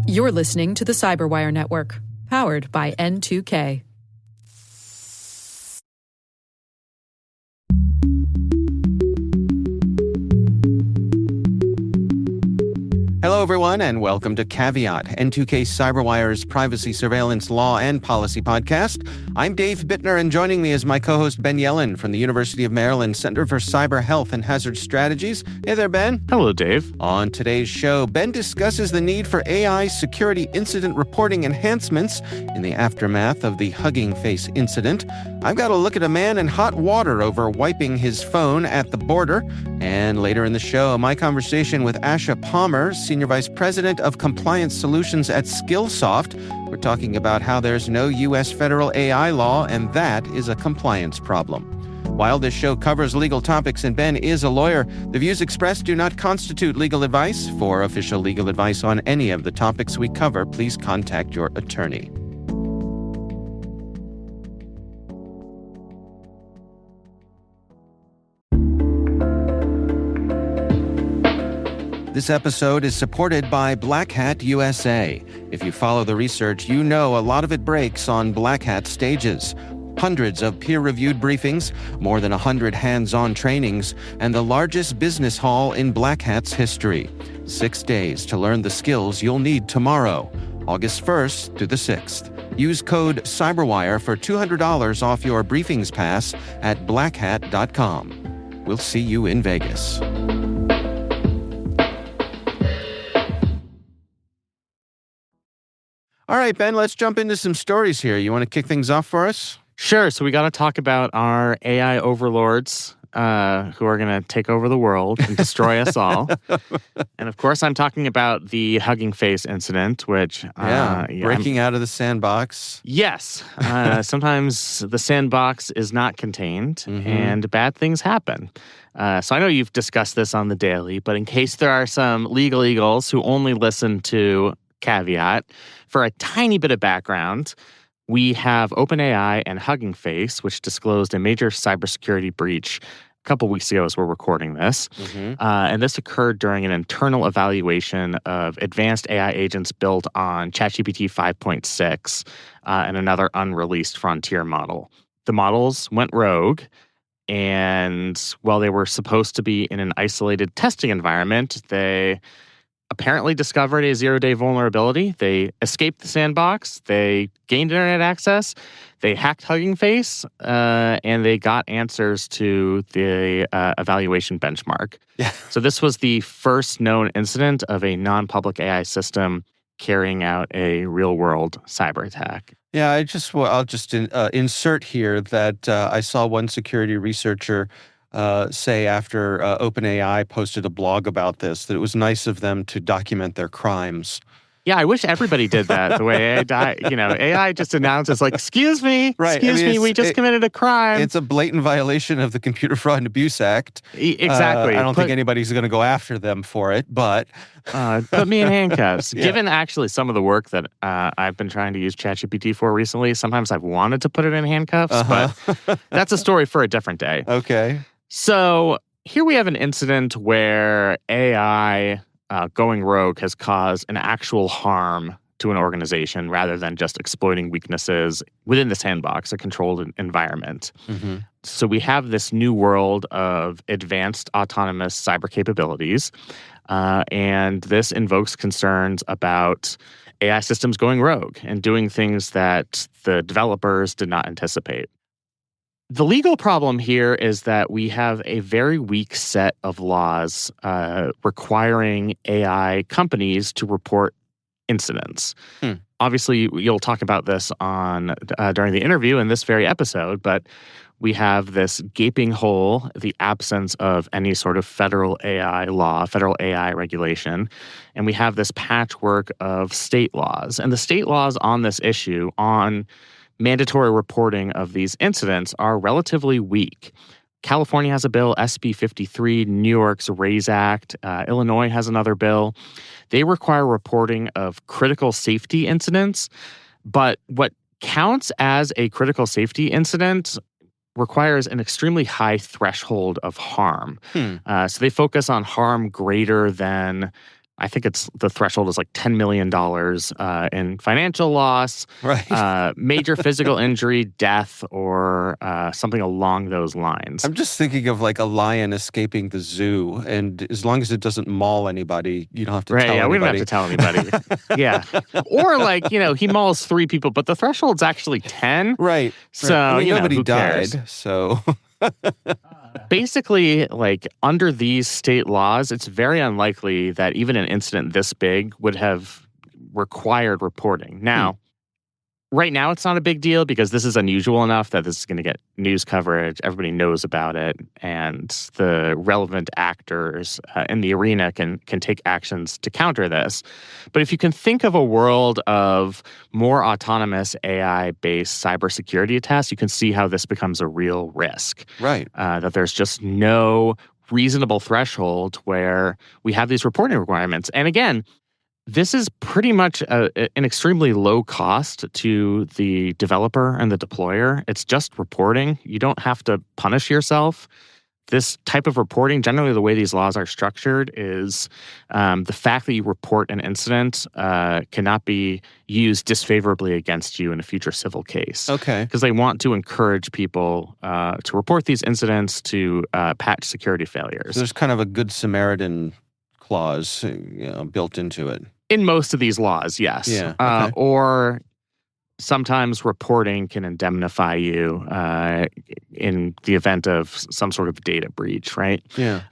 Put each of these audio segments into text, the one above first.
You're listening to the Cyberwire Network, powered by N2K. Hello, everyone, and welcome to Caveat, N2K Cyberwire's privacy surveillance law and policy podcast. I'm Dave Bittner, and joining me is my co-host Ben Yellen from the University of Maryland Center for Cyber Health and Hazard Strategies. Hey there, Ben. Hello, Dave. On today's show, Ben discusses the need for AI security incident reporting enhancements in the aftermath of the Hugging Face incident. I've got a look at a man in hot water over wiping his phone at the border. And later in the show, my conversation with Asha Palmer, Senior Vice President of Compliance Solutions at Skillsoft. We're talking about how there's no U.S. federal AI law, and that is a compliance problem. While this show covers legal topics and Ben is a lawyer, the views expressed do not constitute legal advice. For official legal advice on any of the topics we cover, please contact your attorney. This episode is supported by Black Hat USA. If you follow the research, you know a lot of it breaks on Black Hat stages. Hundreds of peer-reviewed briefings, more than 100 hands-on trainings, and the largest business hall in Black Hat's history. 6 days to learn the skills you'll need tomorrow, August 1st through the 6th. Use code CYBERWIRE for $200 off your briefings pass at blackhat.com. We'll see you in Vegas. All right, Ben, let's jump into some stories here. You want to kick things off for us? Sure. So we got to talk about our AI overlords who are going to take over the world and destroy us all. And of course, I'm talking about the Hugging Face incident, which... breaking out of the sandbox. Yes. Sometimes the sandbox is not contained and bad things happen. So I know you've discussed this on the daily, but in case there are some legal eagles who only listen to Caveat, for a tiny bit of background, we have OpenAI and Hugging Face, which disclosed a major cybersecurity breach a couple weeks ago as we're recording this. And this occurred during an internal evaluation of advanced AI agents built on ChatGPT 5.6 and another unreleased frontier model. The models went rogue, and while they were supposed to be in an isolated testing environment, they apparently discovered a zero-day vulnerability. They escaped the sandbox. They gained internet access. They hacked Hugging Face, and they got answers to the evaluation benchmark. Yeah. So this was the first known incident of a non-public AI system carrying out a real-world cyber attack. Yeah, I'll just insert here that I saw one security researcher say after OpenAI posted a blog about this, that it was nice of them to document their crimes. Yeah, I wish everybody did that the way AI just announces, like, excuse me, we just committed a crime. It's a blatant violation of the Computer Fraud and Abuse Act. Exactly. I don't think anybody's going to go after them for it, but... put me in handcuffs. Yeah. Given actually some of the work that I've been trying to use ChatGPT for recently, sometimes I've wanted to put it in handcuffs, but that's a story for a different day. Okay. So here we have an incident where AI going rogue has caused an actual harm to an organization rather than just exploiting weaknesses within the sandbox, a controlled environment. So we have this new world of advanced autonomous cyber capabilities, and this invokes concerns about AI systems going rogue and doing things that the developers did not anticipate. The legal problem here is that we have a very weak set of laws requiring AI companies to report incidents. Obviously, you'll talk about this during the interview in this very episode, but we have this gaping hole, the absence of any sort of federal AI law, federal AI regulation, and we have this patchwork of state laws. And the state laws on this issue, on mandatory reporting of these incidents, are relatively weak. California has a bill, SB 53, New York's RAISE Act, Illinois has another bill. They require reporting of critical safety incidents, but what counts as a critical safety incident requires an extremely high threshold of harm. So they focus on harm greater than I think the threshold is like $10 million in financial loss, Right. major physical injury, death, or something along those lines. I'm just thinking of like a lion escaping the zoo, and as long as it doesn't maul anybody, you don't have to Right, tell yeah, we don't have anybody. to tell anybody. Yeah. Or like, he mauls 3 people, but the threshold's actually 10. Right. So, I mean, nobody who died, cares? so Basically, like under these state laws, it's very unlikely that even an incident this big would have required reporting. Now, right now, it's not a big deal because this is unusual enough that this is going to get news coverage. Everybody knows about it, and the relevant actors in the arena can take actions to counter this. But if you can think of a world of more autonomous AI-based cybersecurity attacks, you can see how this becomes a real risk. right. That there's just no reasonable threshold where we have these reporting requirements. And again, this is pretty much an extremely low cost to the developer and the deployer. It's just reporting. You don't have to punish yourself. This type of reporting, generally the way these laws are structured is the fact that you report an incident cannot be used disfavorably against you in a future civil case. Okay. Because they want to encourage people to report these incidents to patch security failures. So there's kind of a Good Samaritan clause built into it. In most of these laws, yes. Yeah, okay. Or sometimes reporting can indemnify you in the event of some sort of data breach, right? Yeah.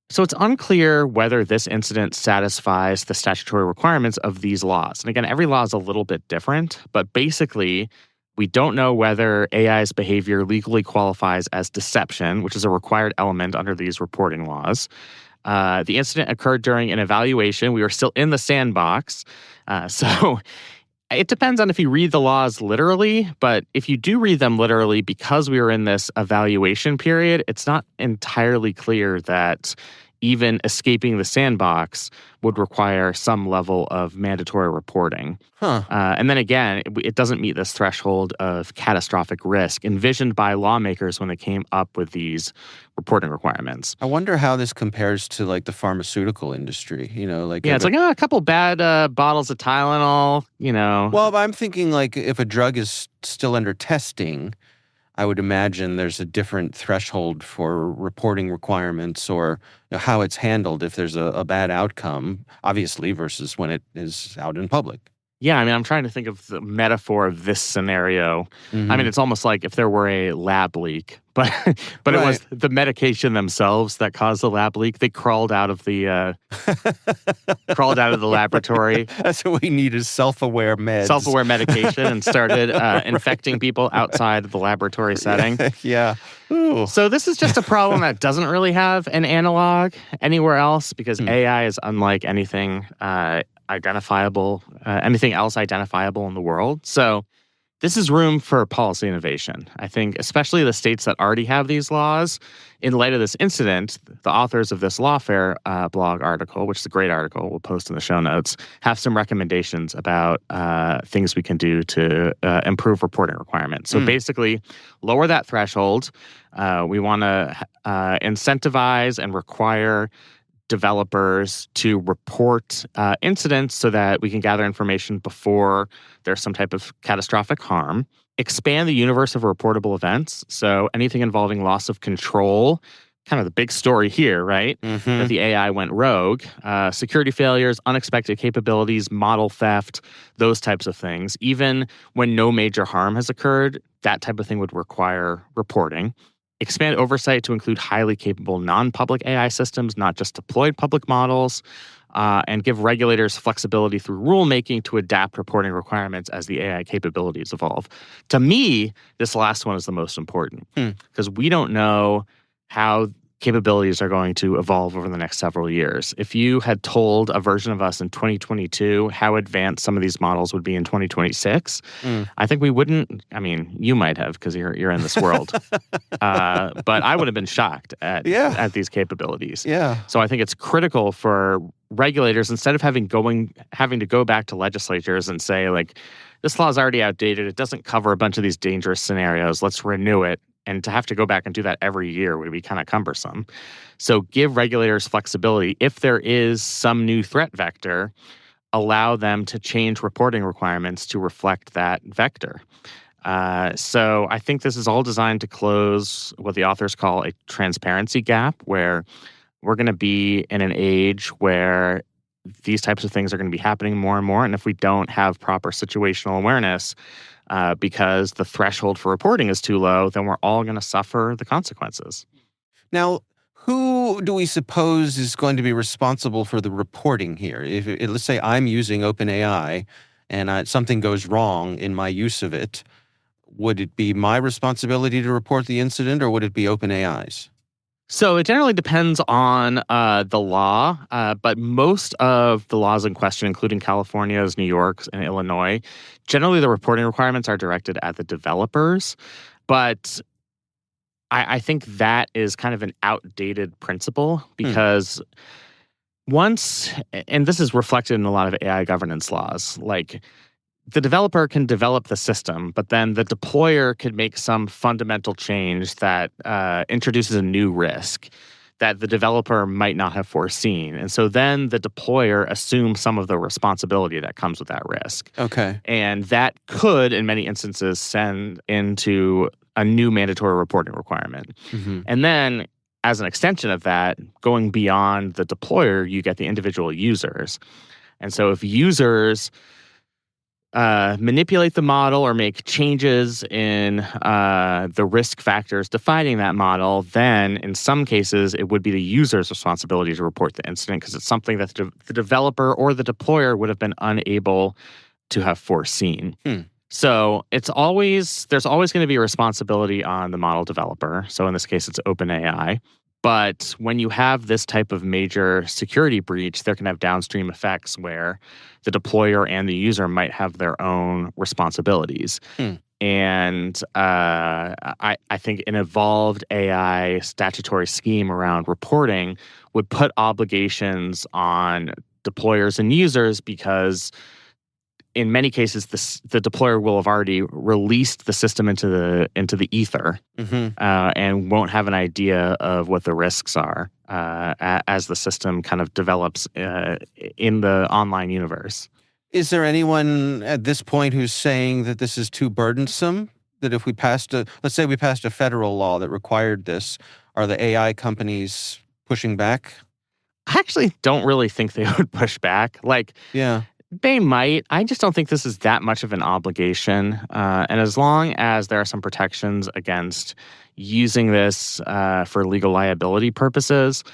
So it's unclear whether this incident satisfies the statutory requirements of these laws. And again, every law is a little bit different, but basically, we don't know whether AI's behavior legally qualifies as deception, which is a required element under these reporting laws. The incident occurred during an evaluation. We were still in the sandbox. So it depends on if you read the laws literally, but if you do read them literally, because we were in this evaluation period, it's not entirely clear that even escaping the sandbox would require some level of mandatory reporting. And then again, it doesn't meet this threshold of catastrophic risk envisioned by lawmakers when they came up with these reporting requirements. I wonder how this compares to like the pharmaceutical industry, it's like a couple bad bottles of Tylenol, Well, I'm thinking like if a drug is still under testing, I would imagine there's a different threshold for reporting requirements or how it's handled if there's a bad outcome, obviously, versus when it is out in public. Yeah, I mean, I'm trying to think of the metaphor of this scenario. Mm-hmm. I mean, it's almost like if there were a lab leak, but Right. It was the medication themselves that caused the lab leak. They crawled out of the laboratory, That's what we need is self-aware meds. self-aware medication, and started infecting people outside of the laboratory setting. Yeah. Ooh. So this is just a problem that doesn't really have an analog anywhere else because AI is unlike anything anything else identifiable in the world. So this is room for policy innovation. I think especially the states that already have these laws, in light of this incident, the authors of this Lawfare blog article, which is a great article, we'll post in the show notes, have some recommendations about things we can do to improve reporting requirements. So basically, lower that threshold. We want to incentivize and require developers to report incidents so that we can gather information before there's some type of catastrophic harm. Expand the universe of reportable events. So anything involving loss of control, kind of the big story here, right? Mm-hmm. That the AI went rogue. Security failures, unexpected capabilities, model theft, those types of things. Even when no major harm has occurred, that type of thing would require reporting. Expand oversight to include highly capable non-public AI systems, not just deployed public models, and give regulators flexibility through rulemaking to adapt reporting requirements as the AI capabilities evolve. To me, this last one is the most important because we don't know how capabilities are going to evolve over the next several years. If you had told a version of us in 2022 how advanced some of these models would be in 2026, I think we wouldn't. I mean, you might have because you're in this world, but I would have been shocked at these capabilities. Yeah. So I think it's critical for regulators, instead of having to go back to legislatures and say like, this law is already outdated. It doesn't cover a bunch of these dangerous scenarios. Let's renew it. And to have to go back and do that every year would be kind of cumbersome. So give regulators flexibility. If there is some new threat vector, allow them to change reporting requirements to reflect that vector. So I think this is all designed to close what the authors call a transparency gap, where we're going to be in an age where these types of things are going to be happening more and more. And if we don't have proper situational awareness, because the threshold for reporting is too low, then we're all going to suffer the consequences. Now, who do we suppose is going to be responsible for the reporting here? If let's say I'm using OpenAI and something goes wrong in my use of it, would it be my responsibility to report the incident, or would it be OpenAI's? So it generally depends on the law, but most of the laws in question, including California's, New York's, and Illinois, generally the reporting requirements are directed at the developers. But I think that is kind of an outdated principle because once, and this is reflected in a lot of AI governance laws, like the developer can develop the system, but then the deployer could make some fundamental change that introduces a new risk that the developer might not have foreseen. And so then the deployer assumes some of the responsibility that comes with that risk. Okay. And that could, in many instances, send into a new mandatory reporting requirement. Mm-hmm. And then, as an extension of that, going beyond the deployer, you get the individual users. And so if users manipulate the model or make changes in the risk factors defining that model, then in some cases it would be the user's responsibility to report the incident because it's something that the developer or the deployer would have been unable to have foreseen. So there's always going to be a responsibility on the model developer. So in this case, it's OpenAI. But when you have this type of major security breach, there can have downstream effects where the deployer and the user might have their own responsibilities. And I think an evolved AI statutory scheme around reporting would put obligations on deployers and users because in many cases, the deployer will have already released the system into the ether, and won't have an idea of what the risks are as the system kind of develops in the online universe. Is there anyone at this point who's saying that this is too burdensome? That if we let's say we passed a federal law that required this, are the AI companies pushing back? I actually don't really think they would push back. Yeah. They might. I just don't think this is that much of an obligation. And as long as there are some protections against using this for legal liability purposes,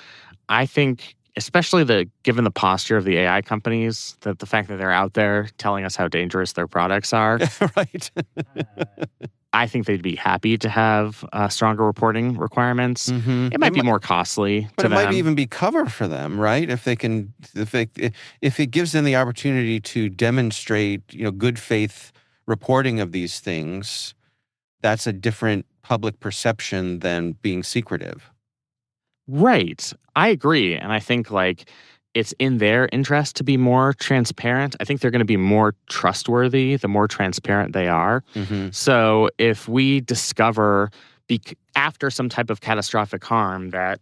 I think, especially given the posture of the AI companies, that the fact that they're out there telling us how dangerous their products are, right. I think they'd be happy to have stronger reporting requirements. It might be more costly to them. But it might even be cover for them, right? If it gives them the opportunity to demonstrate, good faith reporting of these things, that's a different public perception than being secretive. Right. I agree. And I think it's in their interest to be more transparent. I think they're going to be more trustworthy the more transparent they are. So if we discover after some type of catastrophic harm that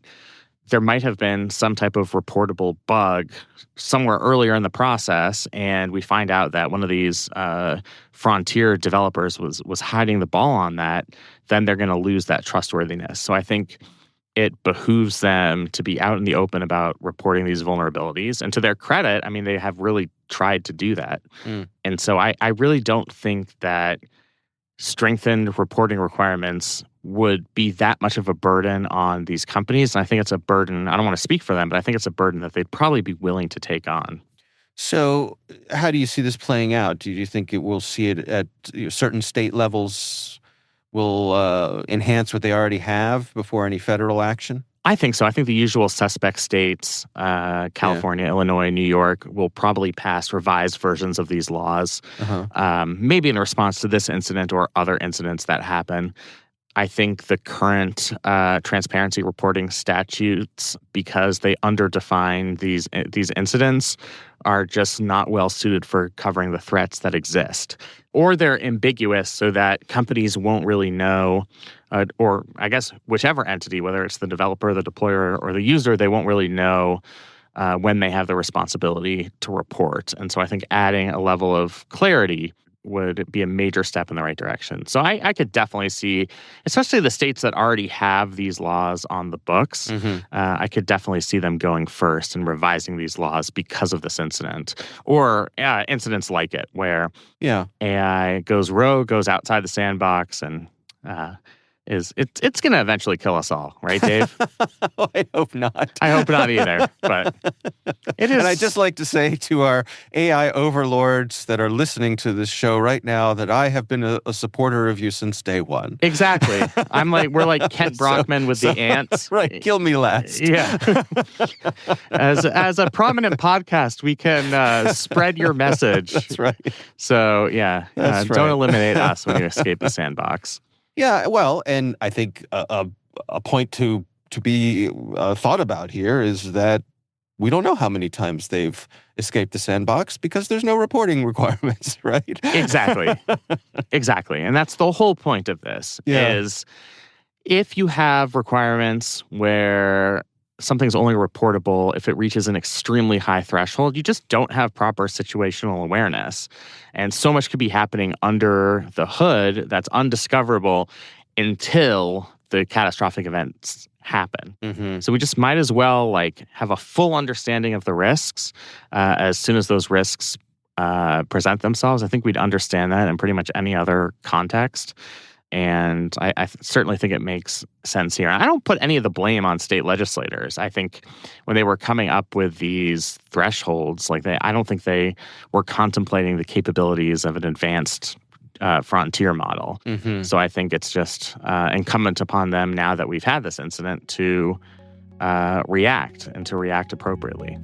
there might have been some type of reportable bug somewhere earlier in the process, and we find out that one of these frontier developers was hiding the ball on that, then they're going to lose that trustworthiness. So I think it behooves them to be out in the open about reporting these vulnerabilities. And to their credit, I mean, they have really tried to do that. And so I really don't think that strengthened reporting requirements would be that much of a burden on these companies. And I think it's a burden, I don't want to speak for them, but I think it's a burden that they'd probably be willing to take on. So how do you see this playing out? Do you think it will see it at certain state levels will enhance what they already have before any federal action? I think so. I think the usual suspect states, California, Illinois, New York, will probably pass revised versions of these laws, maybe in response to this incident or other incidents that happen. I think the current transparency reporting statutes, because they underdefine these incidents, are just not well suited for covering the threats that exist. Or they're ambiguous so that companies won't really know, or I guess whichever entity, whether it's the developer, the deployer, or the user, they won't really know when they have the responsibility to report. And so I think adding a level of clarity would be a major step in the right direction. So I could definitely see, especially the states that already have these laws on the books, I could definitely see them going first and revising these laws because of this incident, or incidents like it, where AI goes rogue, goes outside the sandbox, and it's going to eventually kill us all, right, Dave? I hope not. I hope not either, but it is. And I'd just like to say to our AI overlords that are listening to this show right now that I have been a supporter of you since day one. Exactly. We're like Kent Brockman with the ants. Right. Kill me last. Yeah. As a prominent podcast, we can spread your message. That's right. So, That's right. Don't eliminate us when you escape the sandbox. Yeah, well, and I think a point to be thought about here is that we don't know how many times they've escaped the sandbox because there's no reporting requirements, right? Exactly. Exactly. And that's the whole point of this is if you have requirements where something's only reportable if it reaches an extremely high threshold, you just don't have proper situational awareness. And so much could be happening under the hood that's undiscoverable until the catastrophic events happen. So we just might as well have a full understanding of the risks as soon as those risks present themselves. I think we'd understand that in pretty much any other context. And I certainly think it makes sense here. I don't put any of the blame on state legislators. I think when they were coming up with these thresholds, I don't think they were contemplating the capabilities of an advanced frontier model. So I think it's just incumbent upon them now that we've had this incident to react and to react appropriately.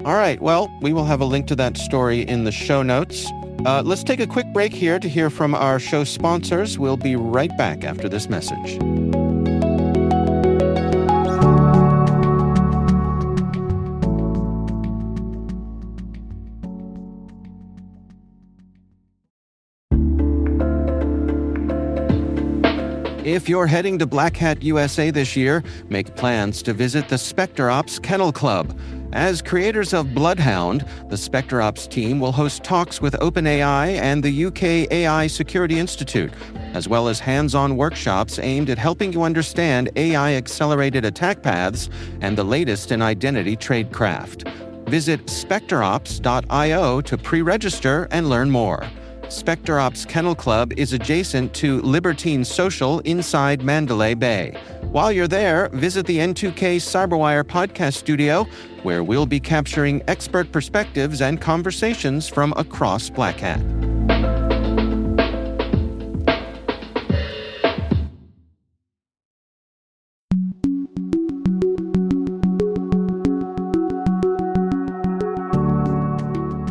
All right. Well, we will have a link to that story in the show notes. Let's take a quick break here to hear from our show sponsors. We'll be right back after this message. If you're heading to Black Hat USA this year, make plans to visit the SpecterOps Kennel Club. As creators of Bloodhound, the SpecterOps team will host talks with OpenAI and the UK AI Security Institute, as well as hands-on workshops aimed at helping you understand AI-accelerated attack paths and the latest in identity tradecraft. Visit specterops.io to pre-register and learn more. SpecterOps Kennel Club is adjacent to Libertine Social inside Mandalay Bay. While you're there, visit the N2K Cyberwire podcast studio, where we'll be capturing expert perspectives and conversations from across Black Hat.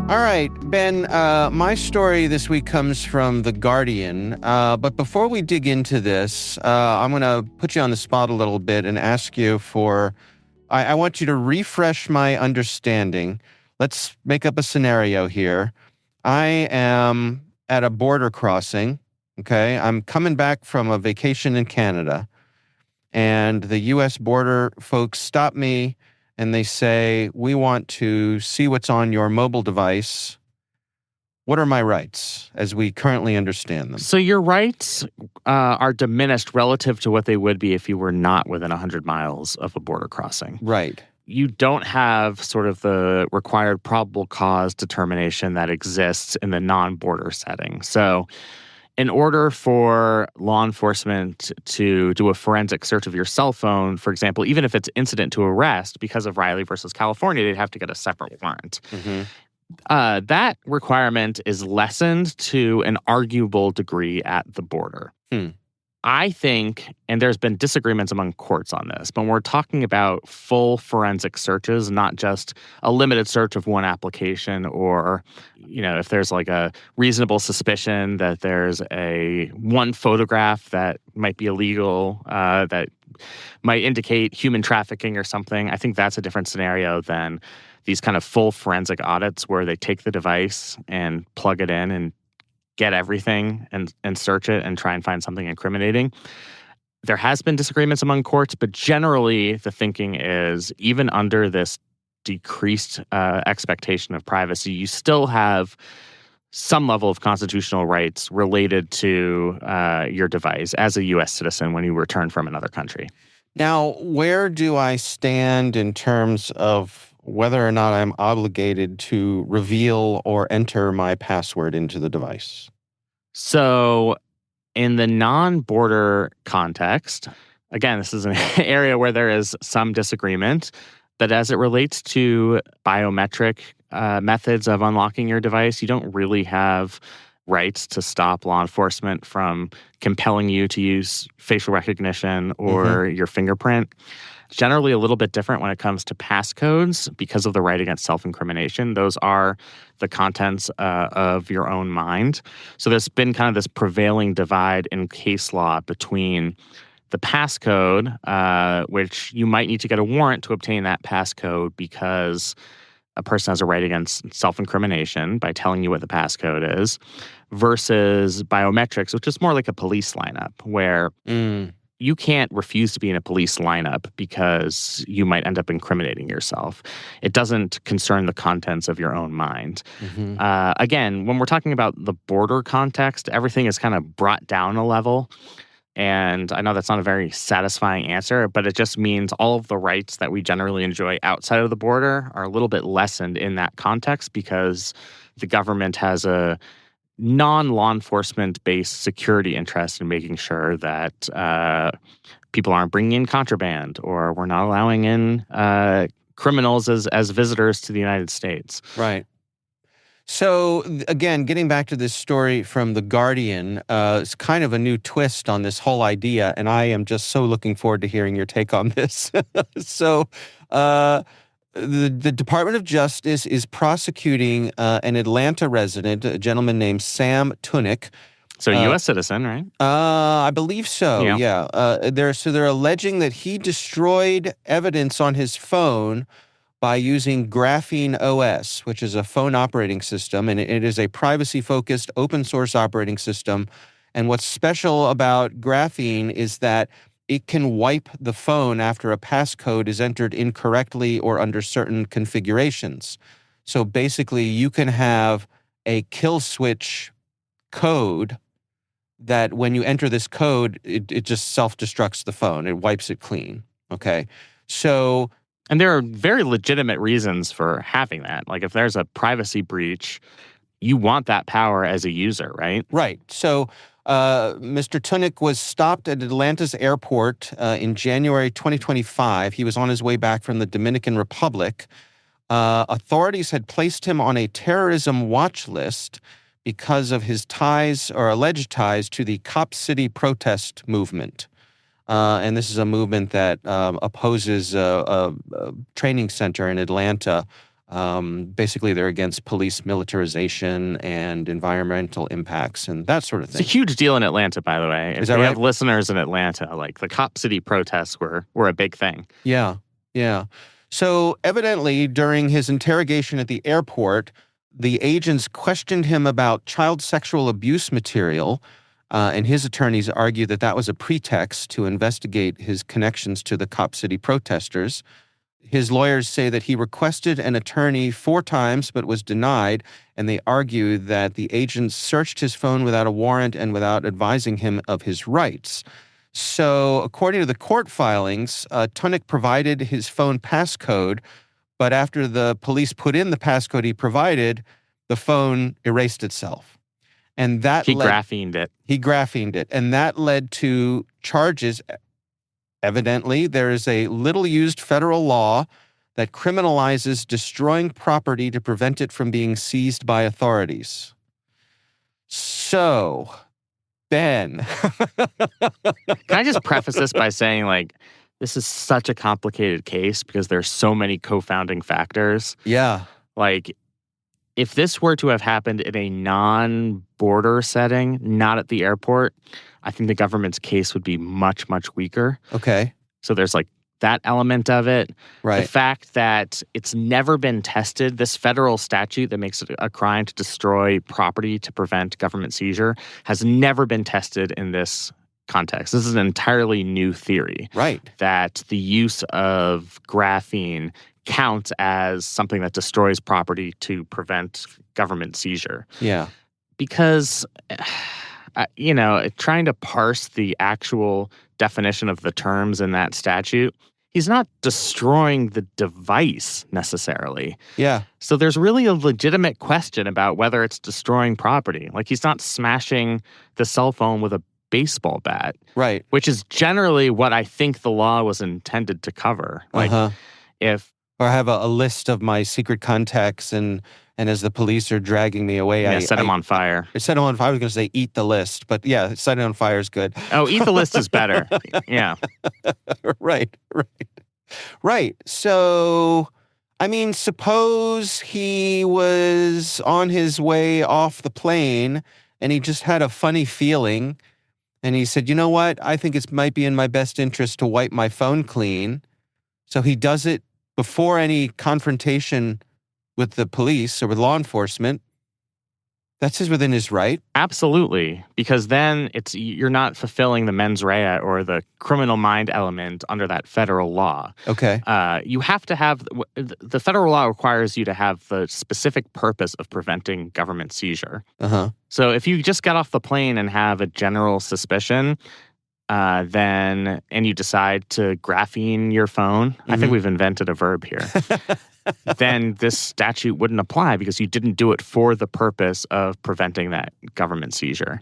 All right, Ben, my story this week comes from The Guardian, but before we dig into this, I'm going to put you on the spot a little bit and ask you I want you to refresh my understanding. Let's make up a scenario here. I am at a border crossing, okay? I'm coming back from a vacation in Canada, and the U.S. border folks stop me and they say, we want to see what's on your mobile device. What are my rights as we currently understand them? So your rights are diminished relative to what they would be if you were not within 100 miles of a border crossing. Right. You don't have sort of the required probable cause determination that exists in the non-border setting. So in order for law enforcement to do a forensic search of your cell phone, for example, even if it's incident to arrest, because of Riley versus California, they'd have to get a separate warrant. That requirement is lessened to an arguable degree at the border. I think, and there's been disagreements among courts on this, but when we're talking about full forensic searches, not just a limited search of one application, or, if there's a reasonable suspicion that there's one photograph that might be illegal, that might indicate human trafficking or something, I think that's a different scenario than these kind of full forensic audits where they take the device and plug it in and get everything and search it and try and find something incriminating. There has been disagreements among courts, but generally the thinking is even under this decreased expectation of privacy, you still have some level of constitutional rights related to your device as a U.S. citizen when you return from another country. Now, where do I stand in terms of whether or not I'm obligated to reveal or enter my password into the device? So in the non-border context, again, this is an area where there is some disagreement, but as it relates to biometric methods of unlocking your device, you don't really have rights to stop law enforcement from compelling you to use facial recognition or your fingerprint. Generally a little bit different when it comes to passcodes because of the right against self-incrimination. Those are the contents of your own mind. So there's been kind of this prevailing divide in case law between the passcode, which you might need to get a warrant to obtain that passcode because a person has a right against self-incrimination by telling you what the passcode is, versus biometrics, which is more like a police lineup where you can't refuse to be in a police lineup because you might end up incriminating yourself. It doesn't concern the contents of your own mind. Again, when we're talking about the border context, everything is kind of brought down a level. And I know that's not a very satisfying answer, but it just means all of the rights that we generally enjoy outside of the border are a little bit lessened in that context because the government has a non-law enforcement-based security interest in making sure that people aren't bringing in contraband or we're not allowing in criminals as visitors to the United States. Right. So, again, getting back to this story from The Guardian, it's kind of a new twist on this whole idea, and I am just so looking forward to hearing your take on this. So, the Department of Justice is prosecuting an Atlanta resident, a gentleman named Sam Tunick. So, U.S. citizen, right? I believe so, yeah. They're alleging that he destroyed evidence on his phone by using GrapheneOS, which is a phone operating system, and it is a privacy-focused open-source operating system. And what's special about Graphene is that it can wipe the phone after a passcode is entered incorrectly or under certain configurations. So basically, you can have a kill switch code that when you enter this code, it just self-destructs the phone. It wipes it clean, okay? So... And there are very legitimate reasons for having that. Like if there's a privacy breach, you want that power as a user, right? Right. So Mr. Tunick was stopped at Atlanta's airport in January 2025. He was on his way back from the Dominican Republic. Authorities had placed him on a terrorism watch list because of his ties or alleged ties to the Cop City protest movement. And this is a movement that opposes a training center in Atlanta. Basically, they're against police militarization and environmental impacts and that sort of thing. It's a huge deal in Atlanta, by the way. Is that right? We have listeners in Atlanta, like the Cop City protests were a big thing. Yeah. So evidently, during his interrogation at the airport, the agents questioned him about child sexual abuse material. And his attorneys argue that that was a pretext to investigate his connections to the Cop City protesters. His lawyers say that he requested an attorney 4 times but was denied, and they argue that the agents searched his phone without a warrant and without advising him of his rights. So, according to the court filings, Tunick provided his phone passcode, but after the police put in the passcode he provided, the phone erased itself. And that He graphened it. He graphened it. And that led to charges. Evidently, there is a little-used federal law that criminalizes destroying property to prevent it from being seized by authorities. So, Ben. Can I just preface this by saying, like, this is such a complicated case because there's so many co-founding factors. Yeah. Like, if this were to have happened in a non-border setting, not at the airport, I think the government's case would be much, much weaker. Okay. So there's that element of it. Right. The fact that it's never been tested, this federal statute that makes it a crime to destroy property to prevent government seizure has never been tested in this context. This is an entirely new theory. Right. That the use of graphene counts as something that destroys property to prevent government seizure. Yeah. Because, trying to parse the actual definition of the terms in that statute, he's not destroying the device necessarily. Yeah. So there's really a legitimate question about whether it's destroying property. Like, he's not smashing the cell phone with a baseball bat. Right. Which is generally what I think the law was intended to cover. Like, if... Or have a list of my secret contacts, and as the police are dragging me away, I set them on fire. I set them on fire. I was going to say eat the list, but yeah, set it on fire is good. Oh, eat the list is better. Yeah. Right. So, I mean, suppose he was on his way off the plane and he just had a funny feeling and he said, you know what? I think it might be in my best interest to wipe my phone clean. So he does it before any confrontation with the police or with law enforcement. That's within his right. Absolutely, because then you're not fulfilling the mens rea or the criminal mind element under that federal law. Okay. You have to have the federal law requires you to have the specific purpose of preventing government seizure. So if you just get off the plane and have a general suspicion, and you decide to graphene your phone, I think we've invented a verb here. Then this statute wouldn't apply because you didn't do it for the purpose of preventing that government seizure.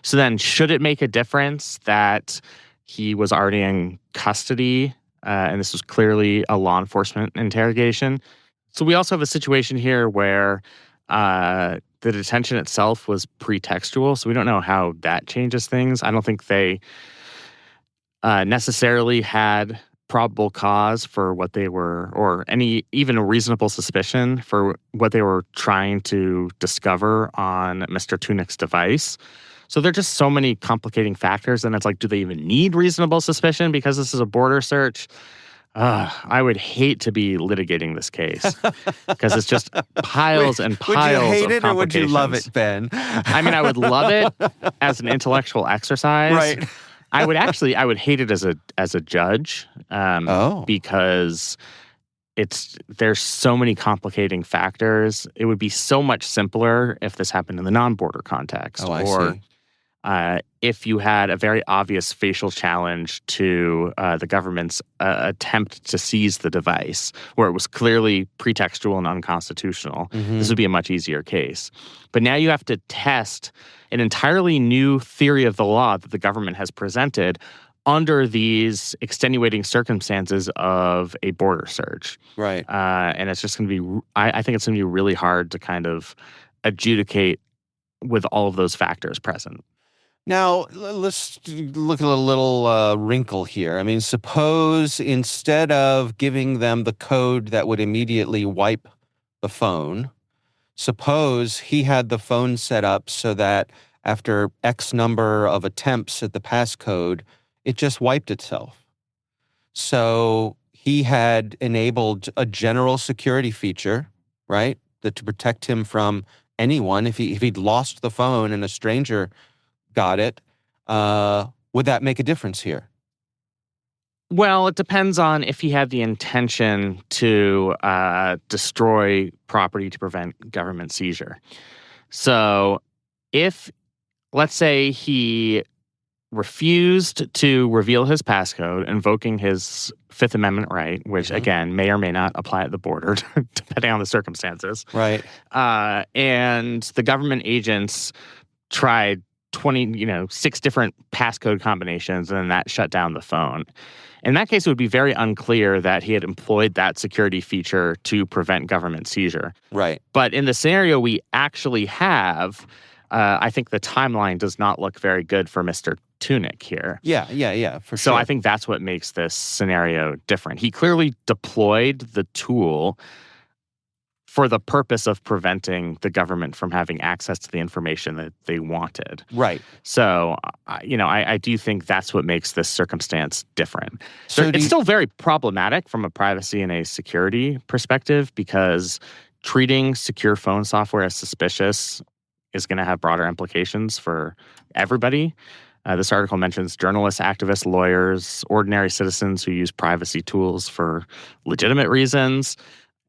So then should it make a difference that he was already in custody and this was clearly a law enforcement interrogation? So we also have a situation here where the detention itself was pretextual, so we don't know how that changes things. I don't think they necessarily had probable cause for what they were, or even a reasonable suspicion for what they were trying to discover on Mr. Tunik's device. So there are just so many complicating factors, and it's like, do they even need reasonable suspicion because this is a border search? I would hate to be litigating this case because it's just piles and piles of complications. Would you hate it or would you love it, Ben? I mean, I would love it as an intellectual exercise. Right. I would hate it as a judge because there's so many complicating factors. It would be so much simpler if this happened in the non-border context. Oh, I see. If you had a very obvious facial challenge to the government's attempt to seize the device, where it was clearly pretextual and unconstitutional, this would be a much easier case. But now you have to test an entirely new theory of the law that the government has presented under these extenuating circumstances of a border search. Right. And it's just going to be, I think it's going to be really hard to kind of adjudicate with all of those factors present. Now, let's look at a little wrinkle here. I mean, suppose instead of giving them the code that would immediately wipe the phone, suppose he had the phone set up so that after X number of attempts at the passcode, it just wiped itself. So he had enabled a general security feature, right, to protect him from anyone. If he'd lost the phone and a stranger got it, would that make a difference here? Well, it depends on if he had the intention to destroy property to prevent government seizure. So if, let's say, he refused to reveal his passcode, invoking his Fifth Amendment right, which, again, may or may not apply at the border, depending on the circumstances. Right. And the government agents tried 6 different passcode combinations, and then that shut down the phone. In that case, it would be very unclear that he had employed that security feature to prevent government seizure. Right. But in the scenario we actually have, I think the timeline does not look very good for Mr. Tunik here. Yeah, for sure. So I think that's what makes this scenario different. He clearly deployed the tool for the purpose of preventing the government from having access to the information that they wanted. Right. So, I do think that's what makes this circumstance different. So It's still very problematic from a privacy and a security perspective because treating secure phone software as suspicious is going to have broader implications for everybody. This article mentions journalists, activists, lawyers, ordinary citizens who use privacy tools for legitimate reasons.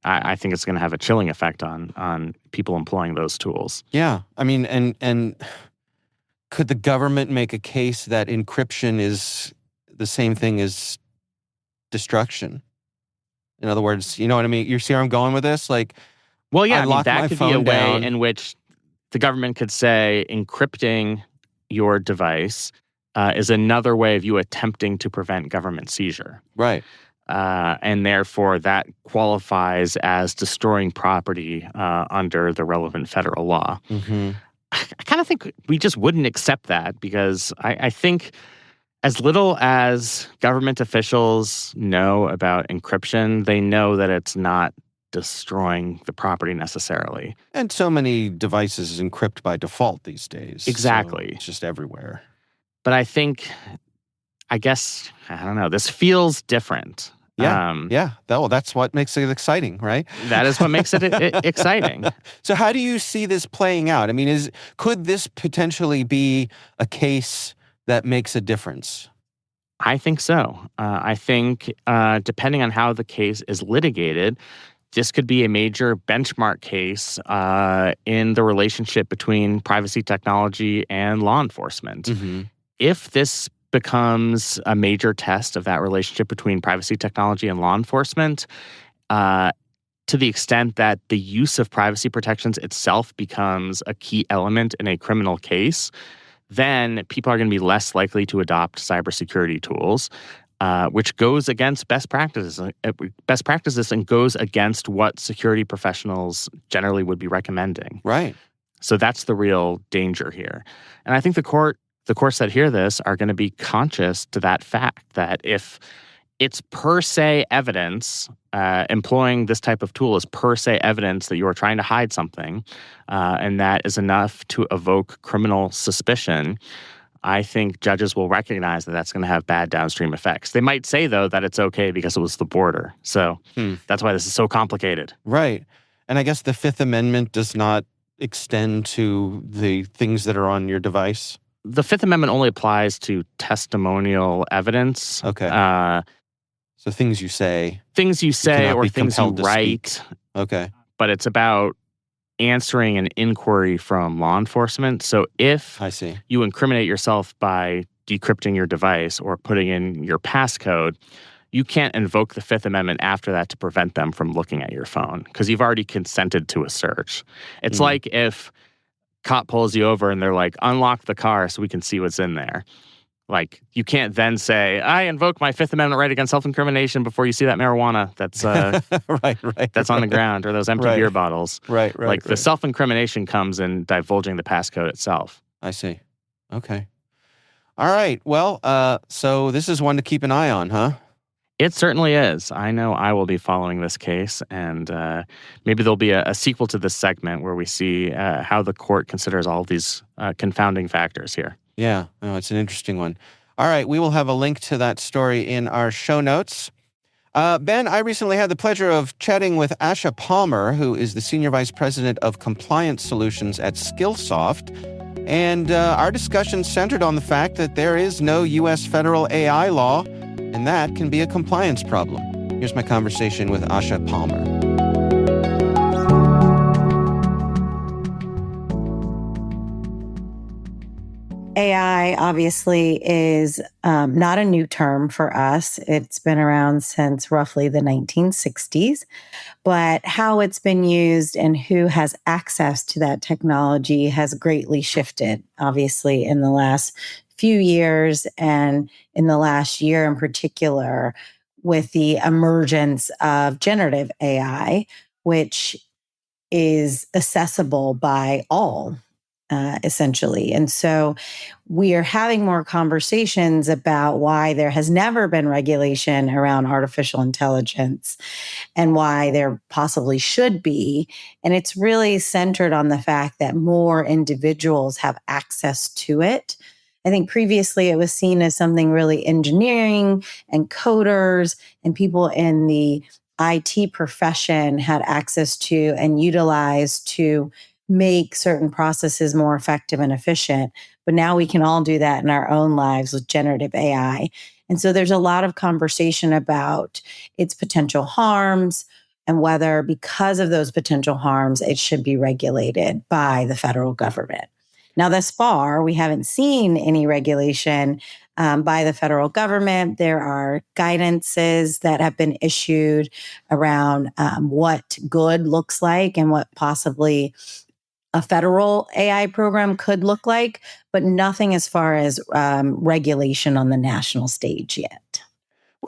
I think it's going to have a chilling effect on people employing those tools. Yeah. I mean, and could the government make a case that encryption is the same thing as destruction? In other words, you know what I mean? You see where I'm going with this? Like, well, yeah, that could be a way in which the government could say encrypting your device is another way of you attempting to prevent government seizure. Right. And therefore, that qualifies as destroying property under the relevant federal law. Mm-hmm. I kind of think we just wouldn't accept that because I think as little as government officials know about encryption, they know that it's not destroying the property necessarily. And so many devices encrypt by default these days. Exactly. So it's just everywhere. But I don't know, this feels different. Yeah. That's what makes it exciting, right? That is what makes it exciting. So how do you see this playing out? I mean, could this potentially be a case that makes a difference? I think so. I think depending on how the case is litigated, this could be a major benchmark case in the relationship between privacy technology and law enforcement. Mm-hmm. If this becomes a major test of that relationship between privacy technology and law enforcement, to the extent that the use of privacy protections itself becomes a key element in a criminal case, then people are going to be less likely to adopt cybersecurity tools, which goes against best practices and goes against what security professionals generally would be recommending. Right. So that's the real danger here. And I think the courts that hear this are going to be conscious to that fact that if it's per se evidence, employing this type of tool is per se evidence that you are trying to hide something, and that is enough to evoke criminal suspicion, I think judges will recognize that that's going to have bad downstream effects. They might say, though, that it's okay because it was the border. So that's why this is so complicated. Right. And I guess the Fifth Amendment does not extend to the things that are on your device. The Fifth Amendment only applies to testimonial evidence. Okay. So things you say or things you write. Okay. But it's about answering an inquiry from law enforcement. So if I see. You incriminate yourself by decrypting your device or putting in your passcode, you can't invoke the Fifth Amendment after that to prevent them from looking at your phone because you've already consented to a search. It's like if cop pulls you over and they're like, unlock the car so we can see what's in there. Like, you can't then say, I invoke my Fifth Amendment right against self-incrimination before you see that marijuana that's that's on the ground or those empty beer bottles. Right. The self-incrimination comes in divulging the passcode itself. I see. Okay. All right. Well, so this is one to keep an eye on, huh? It certainly is. I know I will be following this case, and maybe there'll be a sequel to this segment where we see how the court considers all of these confounding factors here. Yeah, it's an interesting one. All right, we will have a link to that story in our show notes. Ben, I recently had the pleasure of chatting with Asha Palmer, who is the Senior Vice President of Compliance Solutions at Skillsoft, and our discussion centered on the fact that there is no U.S. federal AI law, and that can be a compliance problem. Here's my conversation with Asha Palmer. AI obviously is not a new term for us. It's been around since roughly the 1960s, but how it's been used and who has access to that technology has greatly shifted, obviously, in the last few years and in the last year in particular with the emergence of generative AI, which is accessible by all. essentially. And so we are having more conversations about why there has never been regulation around artificial intelligence and why there possibly should be. And it's really centered on the fact that more individuals have access to it. I think previously it was seen as something really engineering and coders and people in the IT profession had access to and utilized to make certain processes more effective and efficient. But now we can all do that in our own lives with generative AI. And so there's a lot of conversation about its potential harms and whether, because of those potential harms, it should be regulated by the federal government. Now, thus far, we haven't seen any regulation by the federal government. There are guidances that have been issued around what good looks like and what possibly a federal AI program could look like, but nothing as far as regulation on the national stage yet.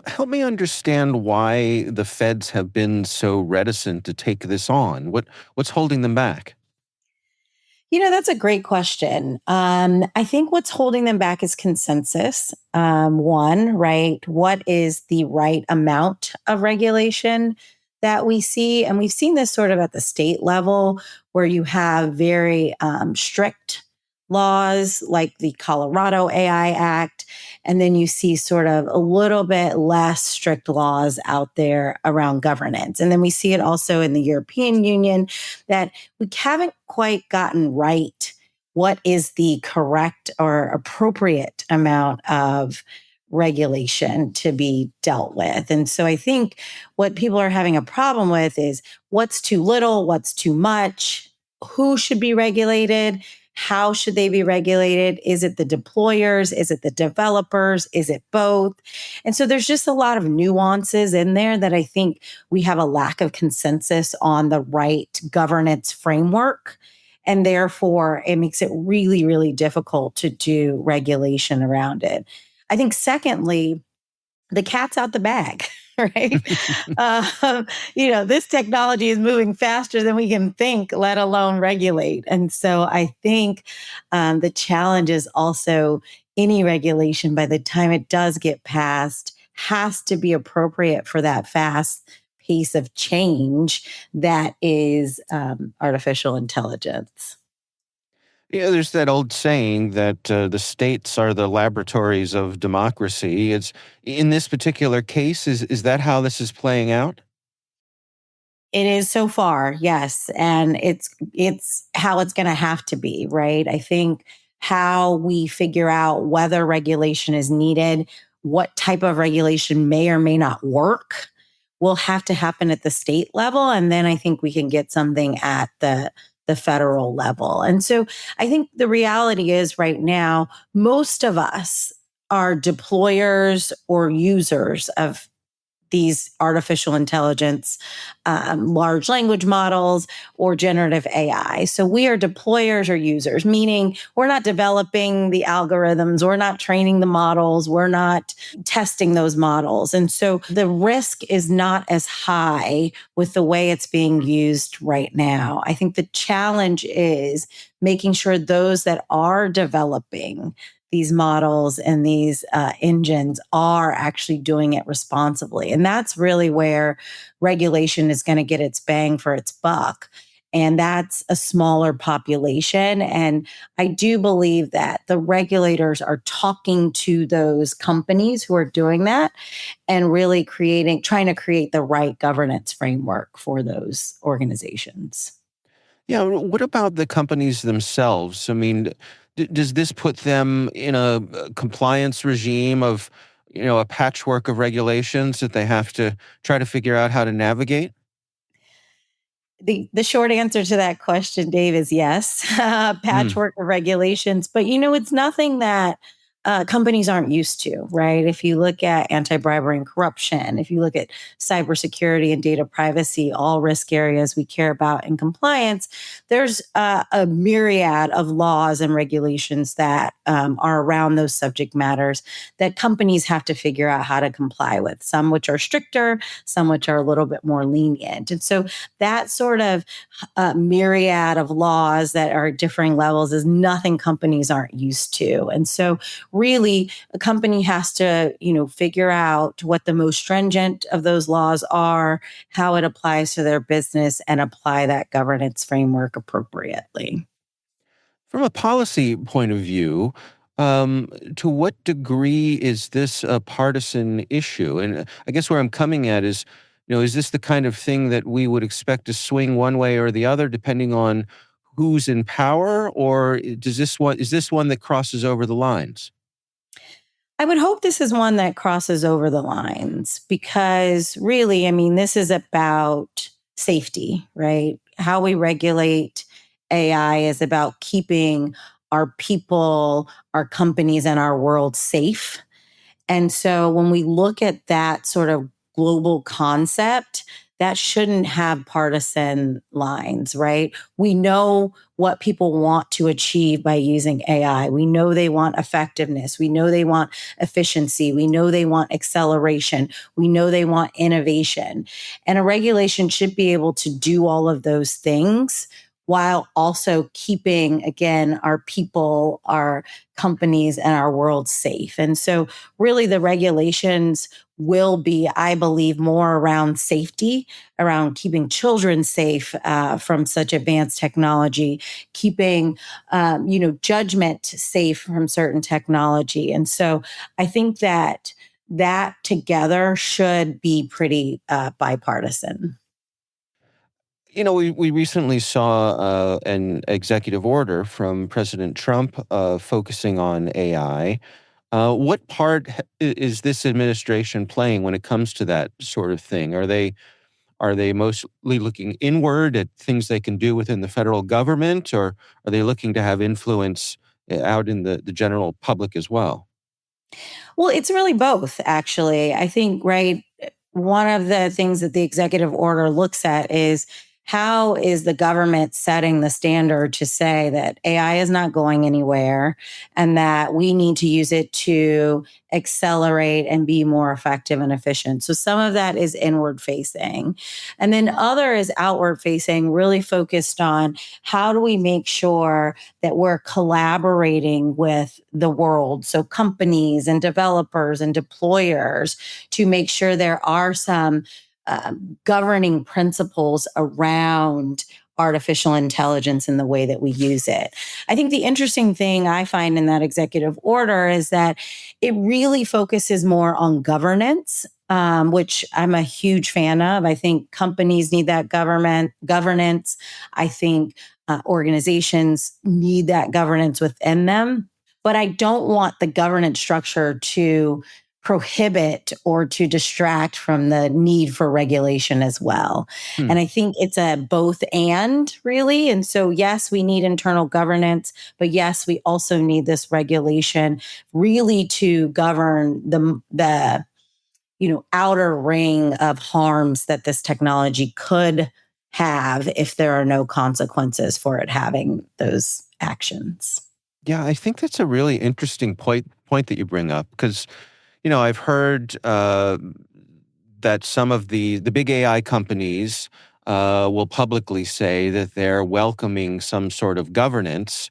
Help me understand why the feds have been so reticent to take this on. What's holding them back? That's a great question. I think what's holding them back is consensus. One, right? What is the right amount of regulation that we see? And we've seen this sort of at the state level where you have very strict laws like the Colorado AI Act. And then you see sort of a little bit less strict laws out there around governance. And then we see it also in the European Union that we haven't quite gotten right what is the correct or appropriate amount of regulation to be dealt with. And so I think what people are having a problem with is what's too little, what's too much, who should be regulated, how should they be regulated? Is it the deployers? Is it the developers? Is it both? And so there's just a lot of nuances in there that I think we have a lack of consensus on the right governance framework. And therefore, it makes it really, really difficult to do regulation around it. I think, secondly, the cat's out the bag, right? This technology is moving faster than we can think, let alone regulate. And so I think the challenge is also any regulation, by the time it does get passed, has to be appropriate for that fast pace of change that is artificial intelligence. Yeah, there's that old saying that the states are the laboratories of democracy. It's in this particular case, is that how this is playing out? It is so far, yes, and it's how it's going to have to be, right? I think how we figure out whether regulation is needed, what type of regulation may or may not work, will have to happen at the state level, and then I think we can get something at the federal level. And so I think the reality is right now, most of us are deployers or users of these artificial intelligence, large language models, or generative AI. So we are deployers or users, meaning we're not developing the algorithms, we're not training the models, we're not testing those models. And so the risk is not as high with the way it's being used right now. I think the challenge is making sure those that are developing these models and these engines are actually doing it responsibly. And that's really where regulation is going to get its bang for its buck. And that's a smaller population. And I do believe that the regulators are talking to those companies who are doing that and really trying to create the right governance framework for those organizations. Yeah, what about the companies themselves? I mean, does this put them in a compliance regime of, a patchwork of regulations that they have to try to figure out how to navigate? The short answer to that question, Dave, is yes. Hmm. Patchwork of regulations, but it's nothing that companies aren't used to, right? If you look at anti-bribery and corruption, if you look at cybersecurity and data privacy, all risk areas we care about in compliance, there's a myriad of laws and regulations that are around those subject matters that companies have to figure out how to comply with, some which are stricter, some which are a little bit more lenient. And so that sort of myriad of laws that are at differing levels is nothing companies aren't used to. And so really a company has to, figure out what the most stringent of those laws are, how it applies to their business, and apply that governance framework appropriately. From a policy point of view, to what degree is this a partisan issue? And I guess where I'm coming at is, is this the kind of thing that we would expect to swing one way or the other, depending on who's in power, or is this one that crosses over the lines? I would hope this is one that crosses over the lines because really, this is about safety, right? How we regulate AI is about keeping our people, our companies, and our world safe. And so when we look at that sort of global concept, that shouldn't have partisan lines, right? We know what people want to achieve by using AI. We know they want effectiveness. We know they want efficiency. We know they want acceleration. We know they want innovation. And a regulation should be able to do all of those things while also keeping, again, our people, our companies, and our world safe. And so really the regulations will be, I believe, more around safety, around keeping children safe from such advanced technology, keeping, judgment safe from certain technology. And so I think that together should be pretty bipartisan. We recently saw an executive order from President Trump focusing on AI. What part is this administration playing when it comes to that sort of thing? Are they mostly looking inward at things they can do within the federal government, or are they looking to have influence out in the general public as well? Well, it's really both, actually. I think, right, one of the things that the executive order looks at is how is the government setting the standard to say that AI is not going anywhere and that we need to use it to accelerate and be more effective and efficient. So some of that is inward facing. And then other is outward facing, really focused on how do we make sure that we're collaborating with the world, so companies and developers and deployers, to make sure there are some governing principles around artificial intelligence and the way that we use it. I think the interesting thing I find in that executive order is that it really focuses more on governance, which I'm a huge fan of. I think companies need that governance. I think organizations need that governance within them. But I don't want the governance structure to prohibit or to distract from the need for regulation as well. Hmm. And I think it's a both and, really. And so, yes, we need internal governance, but yes, we also need this regulation really to govern the outer ring of harms that this technology could have if there are no consequences for it having those actions. Yeah, I think that's a really interesting point that you bring up because I've heard that some of the big AI companies will publicly say that they're welcoming some sort of governance.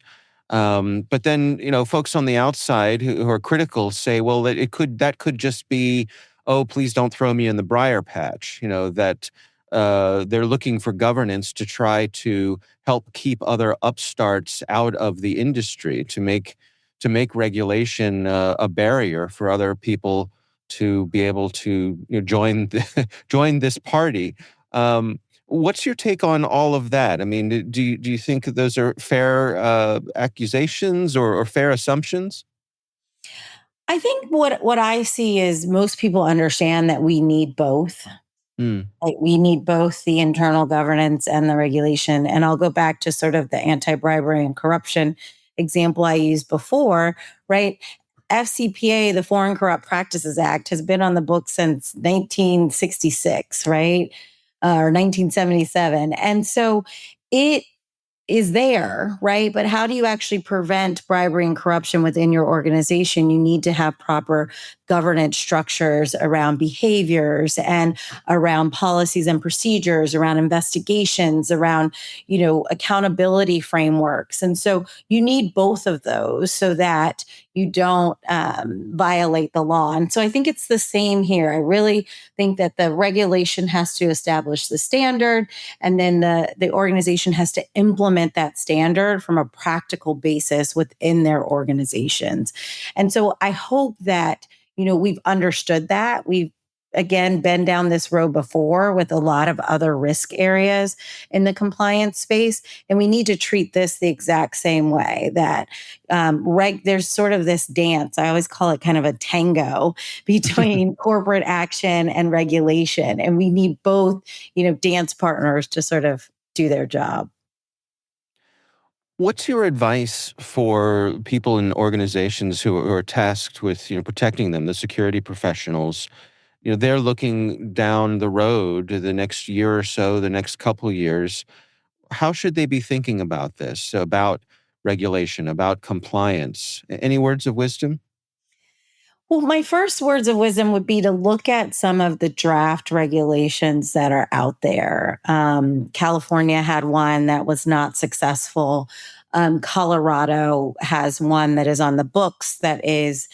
But then, folks on the outside who are critical say, well, that could just be, oh, please don't throw me in the briar patch. That they're looking for governance to try to help keep other upstarts out of the industry, to make regulation a barrier for other people to be able to join join this party. What's your take on all of that? I mean, do you think that those are fair accusations or fair assumptions? I think what I see is most people understand that we need both. Mm. Like we need both the internal governance and the regulation. And I'll go back to sort of the anti-bribery and corruption example I used before, right? FCPA, the Foreign Corrupt Practices Act, has been on the books since 1966, right? Or 1977. And so it is there, right? But how do you actually prevent bribery and corruption within your organization? You need to have proper governance structures around behaviors and around policies and procedures, around investigations, around, accountability frameworks. And so you need both of those so that you don't violate the law. And so I think it's the same here. I really think that the regulation has to establish the standard, and then the organization has to implement that standard from a practical basis within their organizations. And so I hope that, we've understood that. We've, again, been down this road before with a lot of other risk areas in the compliance space. And we need to treat this the exact same way, that there's sort of this dance. I always call it kind of a tango between corporate action and regulation. And we need both, dance partners to sort of do their job. What's your advice for people in organizations who are tasked with, protecting them, the security professionals? They're looking down the road the next year or so, the next couple of years. How should they be thinking about this, about regulation, about compliance? Any words of wisdom? Well, my first words of wisdom would be to look at some of the draft regulations that are out there. California had one that was not successful. Colorado has one that is on the books that is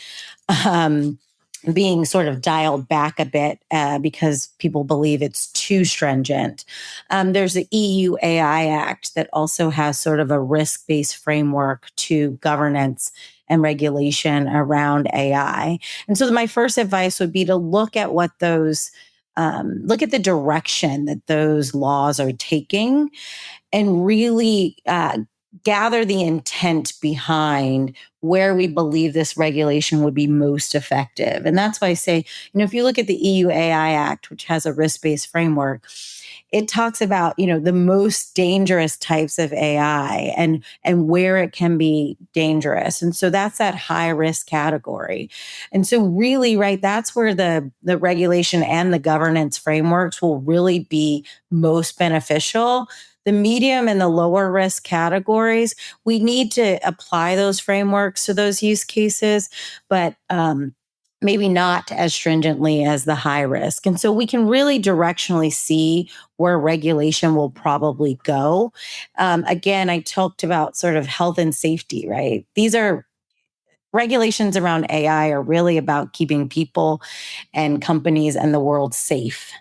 being sort of dialed back a bit because people believe it's too stringent. There's the EU AI Act that also has sort of a risk-based framework to governance and regulation around AI. And so my first advice would be to look at what those, look at the direction that those laws are taking, and really gather the intent behind where we believe this regulation would be most effective. And that's why I say, if you look at the EU AI Act, which has a risk-based framework, it talks about, the most dangerous types of AI and where it can be dangerous. And so that's that high risk category. And so really, right, that's where the regulation and the governance frameworks will really be most beneficial. The medium and the lower risk categories, we need to apply those frameworks to those use cases, but maybe not as stringently as the high risk. And so we can really directionally see where regulation will probably go. Again, I talked about sort of health and safety, right? These are regulations around AI are really about keeping people and companies and the world safe.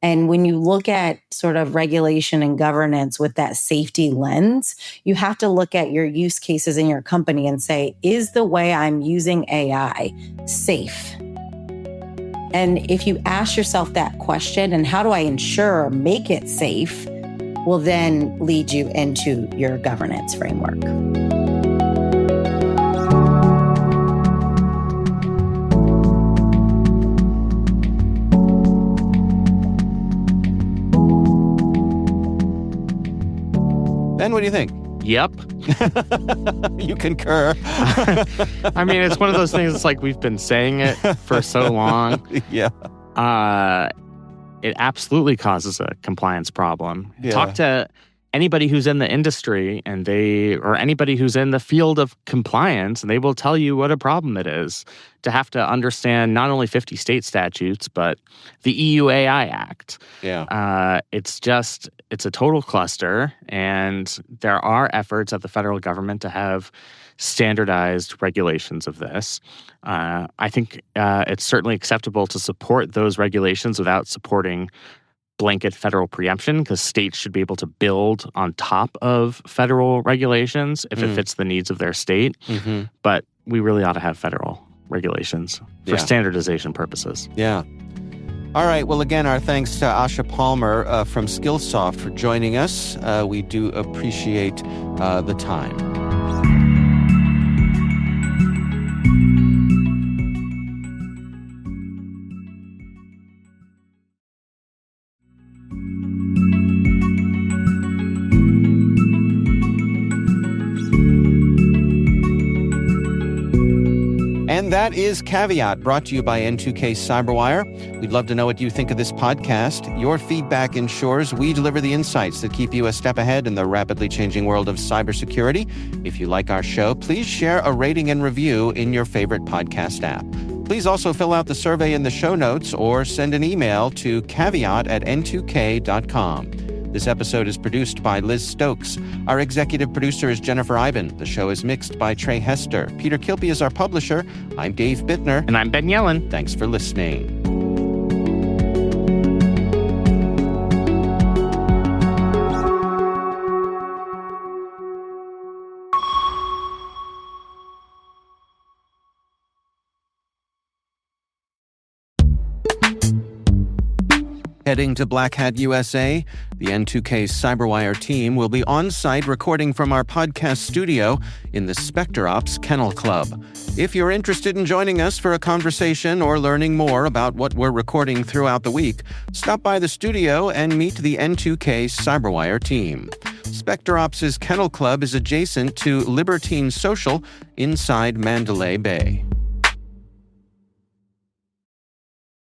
And when you look at sort of regulation and governance with that safety lens, you have to look at your use cases in your company and say, is the way I'm using AI safe? And if you ask yourself that question, and how do I ensure or make it safe, will then lead you into your governance framework. Ben, what do you think? Yep. You concur. I mean, it's one of those things, it's like we've been saying it for so long. Yeah. It absolutely causes a compliance problem. Yeah. Talk to anybody who's in the industry or anybody who's in the field of compliance, and they will tell you what a problem it is to have to understand not only 50 state statutes, but the EU AI Act. Yeah. It's a total cluster, and there are efforts at the federal government to have standardized regulations of this. I think it's certainly acceptable to support those regulations without supporting blanket federal preemption, because states should be able to build on top of federal regulations if it fits the needs of their state. Mm-hmm. But we really ought to have federal regulations for standardization purposes. Yeah. All right. Well, again, our thanks to Asha Palmer from Skillsoft for joining us. We do appreciate the time. And that is Caveat, brought to you by N2K Cyberwire. We'd love to know what you think of this podcast. Your feedback ensures we deliver the insights that keep you a step ahead in the rapidly changing world of cybersecurity. If you like our show, please share a rating and review in your favorite podcast app. Please also fill out the survey in the show notes or send an email to caveat@n2k.com. This episode is produced by Liz Stokes. Our executive producer is Jennifer Iben. The show is mixed by Trey Hester. Peter Kilpie is our publisher. I'm Dave Bittner. And I'm Ben Yellen. Thanks for listening. Heading to Black Hat USA, the N2K Cyberwire team will be on-site recording from our podcast studio in the SpecterOps Kennel Club. If you're interested in joining us for a conversation or learning more about what we're recording throughout the week, stop by the studio and meet the N2K Cyberwire team. SpecterOps' Kennel Club is adjacent to Libertine Social inside Mandalay Bay.